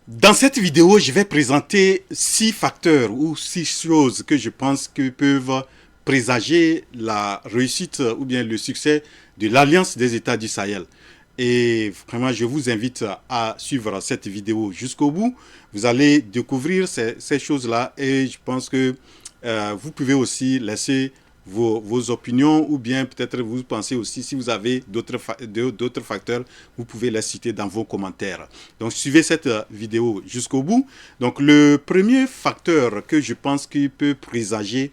Dans cette vidéo, je vais présenter 6 facteurs ou 6 choses que je pense que peuvent présager la réussite ou bien le succès de l'Alliance des États du Sahel. Et vraiment, je vous invite à suivre cette vidéo jusqu'au bout. Vous allez découvrir ces choses-là et je pense que vous pouvez aussi laisser vos opinions ou bien peut-être vous pensez aussi si vous avez d'autres facteurs, vous pouvez les citer dans vos commentaires. Donc suivez cette vidéo jusqu'au bout. Donc le premier facteur que je pense qui peut présager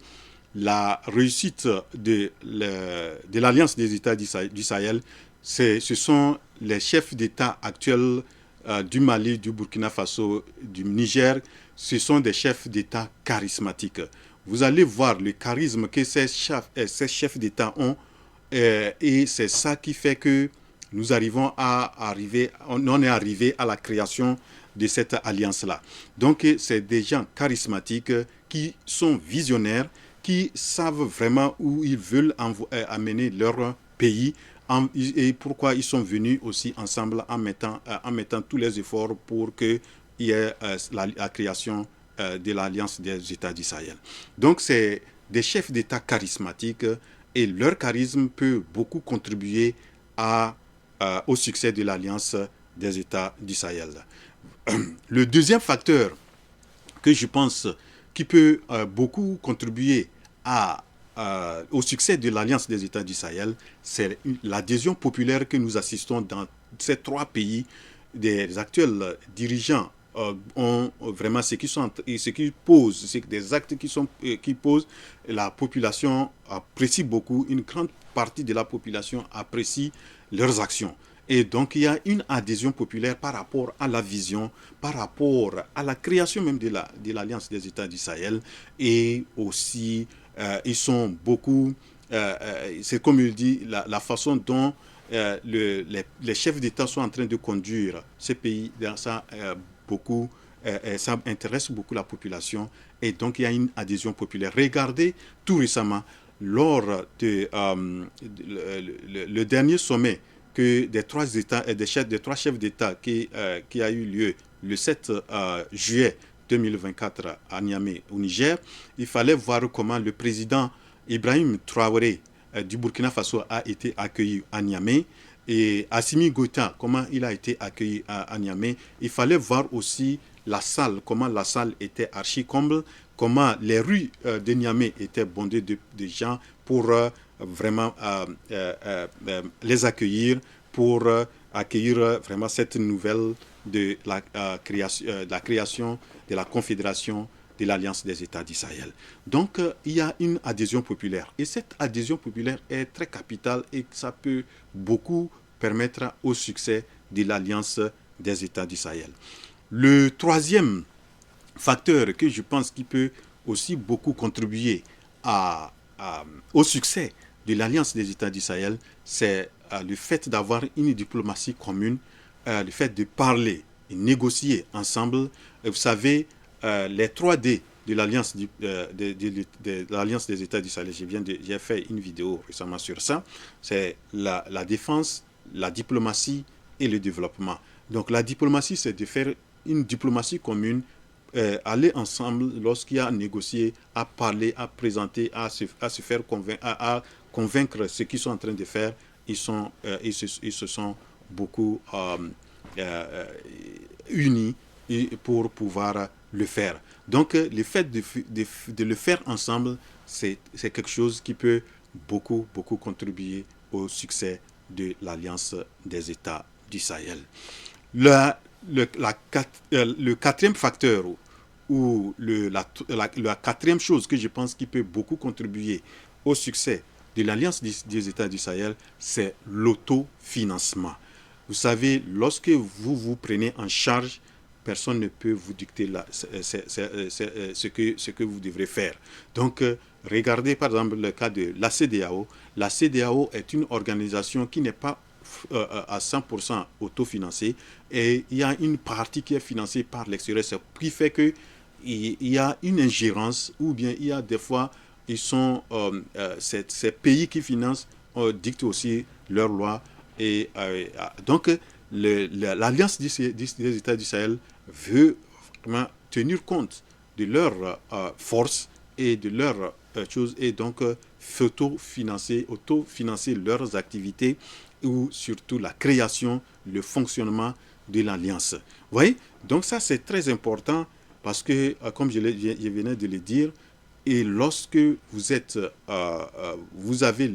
la réussite de l'Alliance des États du Sahel, ce sont les chefs d'État actuels du Mali, du Burkina Faso, du Niger. Ce sont des chefs d'État charismatiques. Vous allez voir le charisme que ces chefs d'État ont et c'est ça qui fait que on est arrivé à la création de cette alliance-là. Donc, c'est des gens charismatiques qui sont visionnaires, qui savent vraiment où ils veulent amener leur pays et pourquoi ils sont venus aussi ensemble en mettant tous les efforts pour qu'il y ait la création de l'Alliance des États du Sahel. Donc, c'est des chefs d'État charismatiques et leur charisme peut beaucoup contribuer au succès de l'Alliance des États du Sahel. Le deuxième facteur que je pense qui peut beaucoup contribuer au succès de l'Alliance des États du Sahel, c'est l'adhésion populaire que nous assistons dans ces 3 pays. Des actuels dirigeants ont vraiment ce qui posent, c'est des actes qui posent. La population apprécie beaucoup, une grande partie de la population apprécie leurs actions. Et donc, il y a une adhésion populaire par rapport à la vision, par rapport à la création même de l'Alliance des États du Sahel. Et aussi, ils sont beaucoup, c'est comme il dit, la façon dont les chefs d'État sont en train de conduire ces pays dans ça, ça intéresse beaucoup la population. Et donc, il y a une adhésion populaire. Regardez tout récemment, lors le dernier sommet que des 3 chefs d'État qui a eu lieu le 7 juillet 2024 à Niamey, au Niger, il fallait voir comment le président Ibrahim Traoré du Burkina Faso a été accueilli à Niamey et Assimi Goïta, comment il a été accueilli à Niamey. Il fallait voir aussi la salle, comment la salle était archi-comble, comment les rues de Niamey étaient bondées de gens pour vraiment les accueillir, pour accueillir vraiment cette nouvelle de la création de la Confédération de l'Alliance des États du Sahel. Donc, il y a une adhésion populaire. Et cette adhésion populaire est très capitale et ça peut beaucoup permettre au succès de l'Alliance des États du Sahel. Le troisième facteur que je pense qui peut aussi beaucoup contribuer au succès de l'Alliance des États du Sahel, c'est le fait d'avoir une diplomatie commune, le fait de parler et négocier ensemble. Vous savez, les 3D de l'Alliance des États du Sahel, j'ai fait une vidéo récemment sur ça, c'est la défense, la diplomatie et le développement. Donc la diplomatie, c'est de faire une diplomatie commune, aller ensemble lorsqu'il y a à négocier, à parler, à présenter, à se faire convaincre ce qu'ils sont en train de faire. Ils se sont beaucoup euh, unis pour pouvoir le faire. Donc, le fait de le faire ensemble, c'est quelque chose qui peut beaucoup contribuer au succès de l'Alliance des États du Sahel. La, le quatrième facteur ou la quatrième chose que je pense qui peut beaucoup contribuer au succès de l'Alliance des États du Sahel, c'est l'autofinancement. Vous savez, lorsque vous prenez en charge, personne ne peut vous dicter ce que vous devrez faire. Donc, regardez par exemple le cas de la CEDEAO. La CEDEAO est une organisation qui n'est pas à 100% autofinancée et il y a une partie qui est financée par l'extérieur, ce qui fait que il y a une ingérence ou bien il y a des fois ces pays qui financent dictent aussi leurs lois et donc l'Alliance des États du Sahel veut vraiment tenir compte de leurs forces et de leurs choses et donc autofinancer leurs activités ou surtout la création, le fonctionnement de l'Alliance. Vous voyez? Donc ça c'est très important parce que, comme je venais de le dire, et lorsque vous avez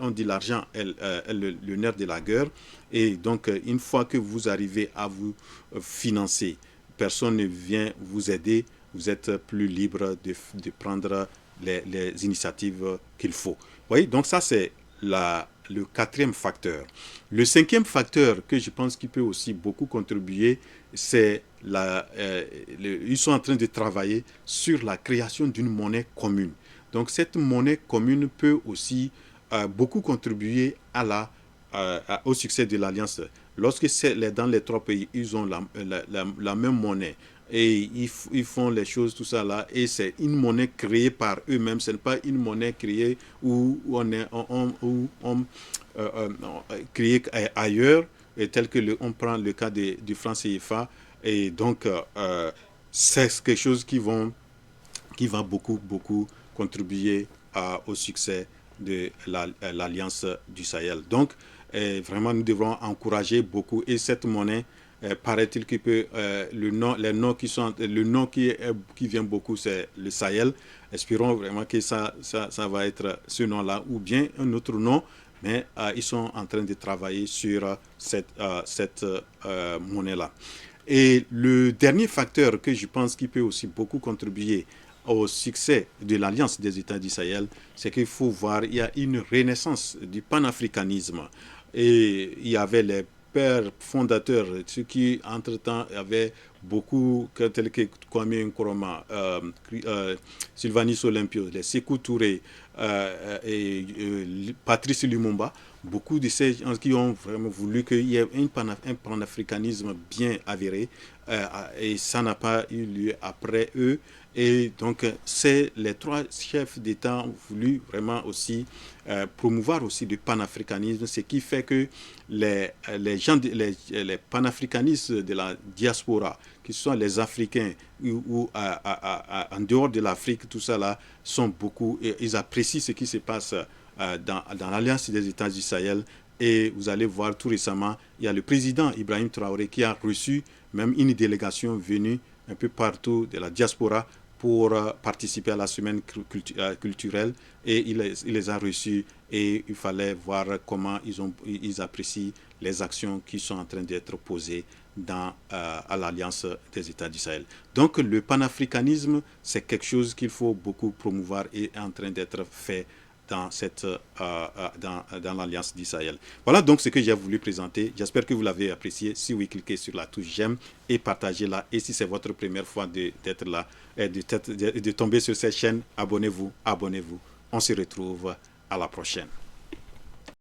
on dit l'argent est le nerf de la guerre, et donc une fois que vous arrivez à vous financer, personne ne vient vous aider, vous êtes plus libre de prendre les initiatives qu'il faut. Vous voyez, donc ça c'est le quatrième facteur. Le cinquième facteur que je pense qui peut aussi beaucoup contribuer, c'est ils sont en train de travailler sur la création d'une monnaie commune. Donc cette monnaie commune peut aussi beaucoup contribuer au succès de l'Alliance. Lorsque dans les trois pays, ils ont la même monnaie et ils font les choses, tout ça là, et c'est une monnaie créée par eux-mêmes, ce n'est pas une monnaie créée où créée ailleurs, et tel que on prend le cas du franc CFA, et donc c'est quelque chose qui va beaucoup contribuer au succès de l'Alliance du Sahel. Donc, vraiment, nous devrons encourager beaucoup. Et cette monnaie, paraît-il que le nom qui vient beaucoup, c'est le Sahel. Espérons vraiment que ça va être ce nom-là ou bien un autre nom. Mais ils sont en train de travailler sur cette monnaie-là. Et le dernier facteur que je pense qui peut aussi beaucoup contribuer au succès de l'Alliance des États du Sahel, c'est qu'il faut voir, il y a une renaissance du panafricanisme. Et il y avait les pères fondateurs, ceux qui, entre-temps, avaient beaucoup, tels que Kwame Nkrumah, Sylvanus Olympio, les Sékou Touré et Patrice Lumumba, beaucoup de ces gens qui ont vraiment voulu qu'il y ait un panafricanisme bien avéré, et ça n'a pas eu lieu après eux. Et donc, les trois chefs d'État ont voulu vraiment aussi promouvoir aussi le panafricanisme, ce qui fait que les panafricanistes de la diaspora, que ce soit les Africains ou en dehors de l'Afrique, tout ça là, sont beaucoup, ils apprécient ce qui se passe dans l'Alliance des États du Sahel. Et vous allez voir tout récemment, il y a le président Ibrahim Traoré qui a reçu même une délégation venue un peu partout de la diaspora pour participer à la semaine culturelle, et il les a reçus, et il fallait voir comment ils apprécient les actions qui sont en train d'être posées à l'Alliance des États du Sahel. Donc le panafricanisme, c'est quelque chose qu'il faut beaucoup promouvoir et est en train d'être fait dans l'Alliance du Sahel. Voilà donc ce que j'ai voulu présenter. J'espère que vous l'avez apprécié. Si oui, cliquez sur la touche j'aime et partagez-la. Et si c'est votre première fois d'être là, de tomber sur cette chaîne, abonnez-vous. On se retrouve à la prochaine.